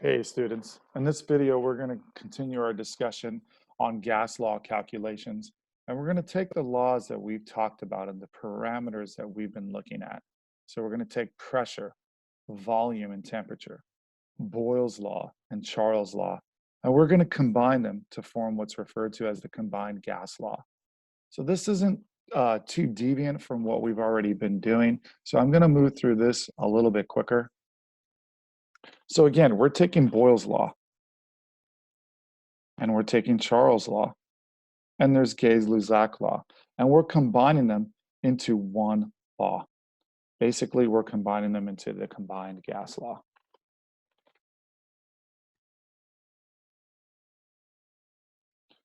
Hey students, in this video we're going to continue our discussion on gas law calculations, and we're going to take the laws that we've talked about and the parameters that we've been looking at. So we're going to take pressure, volume, and temperature, Boyle's law and Charles' law, and we're going to combine them to form what's referred to as the combined gas law. So this isn't too deviant from what we've already been doing, so I'm going to move through this a little bit quicker. So again, we're taking Boyle's law, and we're taking Charles' law, and there's Gay-Lussac law, and we're combining them into one law. Basically, we're combining them into the combined gas law.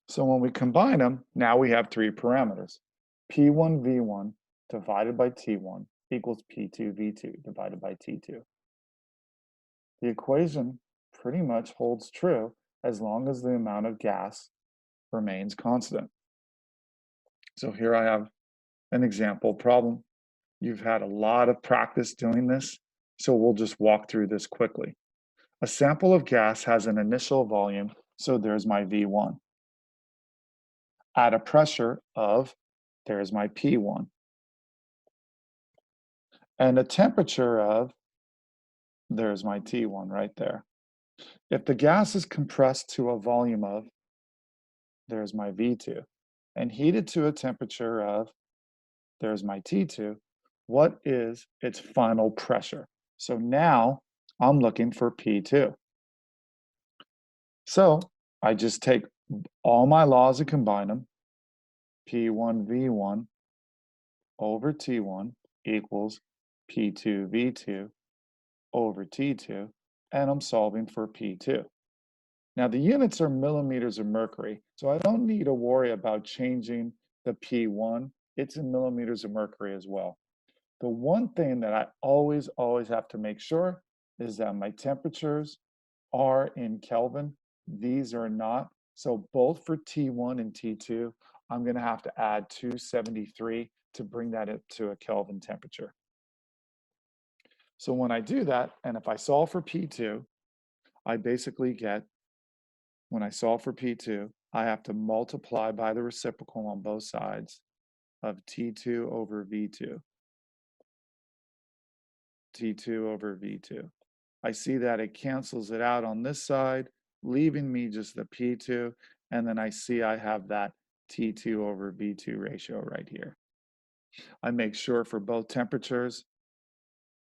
So when we combine them, now we have three parameters. P1V1 divided by T1 equals P2V2 divided by T2. The equation pretty much holds true as long as the amount of gas remains constant. So here I have an example problem. You've had a lot of practice doing this, so we'll just walk through this quickly. A sample of gas has an initial volume, so there's my V1. At a pressure of, there's my P1. And a temperature of, there's my T1 right there. If the gas is compressed to a volume of, there's my V2, and heated to a temperature of, there's my T2, what is its final pressure? So now I'm looking for P2. So I just take all my laws and combine them. P1V1 over T1 equals P2V2 over T2, and I'm solving for P2. Now the units are millimeters of mercury, so I don't need to worry about changing the P1. It's in millimeters of mercury as well. The one thing that I always have to make sure is that my temperatures are in Kelvin. These are not. So both for T1 and T2, I'm going to have to add 273 to bring that up to a Kelvin temperature. So when I do that, and if I solve for P2, I basically get, when I solve for P2, I have to multiply by the reciprocal on both sides of T2 over V2. T2 over V2. I see that it cancels it out on this side, leaving me just the P2, and then I see I have that T2 over V2 ratio right here. I make sure for both temperatures,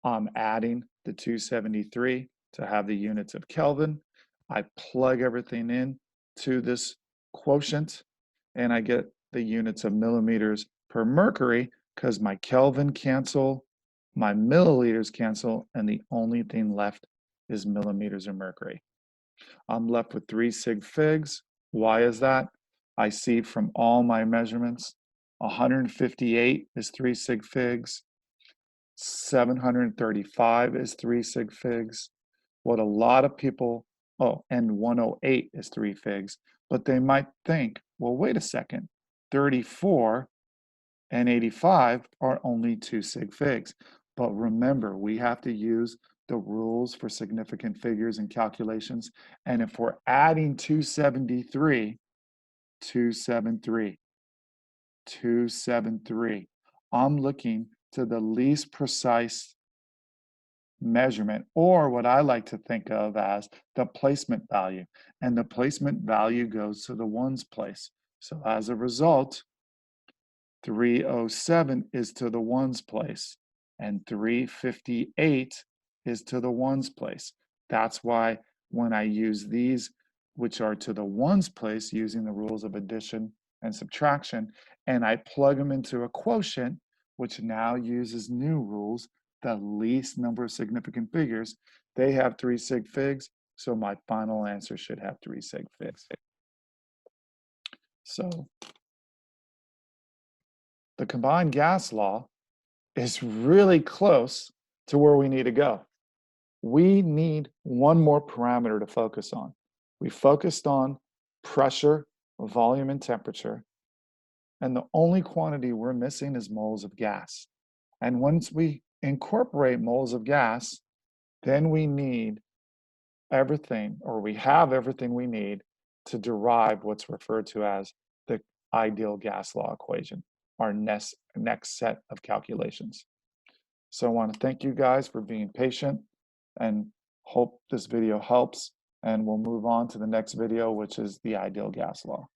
I'm adding the 273 to have the units of Kelvin. I plug everything in to this quotient, and I get the units of millimeters per mercury because my Kelvin cancel, my milliliters cancel, and the only thing left is millimeters of mercury. I'm left with 3 sig figs. Why is that? I see from all my measurements, 158 is 3 sig figs, 735 is 3 sig figs. What a lot of people, and 108 is 3 figs, but they might think, well, wait a second, 34 and 85 are only 2 sig figs. But remember, we have to use the rules for significant figures and calculations. And if we're adding 273, 273, 273, I'm looking to the least precise measurement, or what I like to think of as the placement value. And the placement value goes to the ones place. So as a result, 307 is to the ones place, and 358 is to the ones place. That's why when I use these, which are to the ones place, using the rules of addition and subtraction, and I plug them into a quotient, which now uses new rules, the least number of significant figures, they have 3 sig figs, so my final answer should have 3 sig figs. So the combined gas law is really close to where we need to go. We need one more parameter to focus on. We focused on pressure, volume, and temperature, and the only quantity we're missing is moles of gas. And once we incorporate moles of gas, then we need everything, or we have everything we need to derive what's referred to as the ideal gas law equation, our next set of calculations. So I want to thank you guys for being patient and hope this video helps. And we'll move on to the next video, which is the ideal gas law.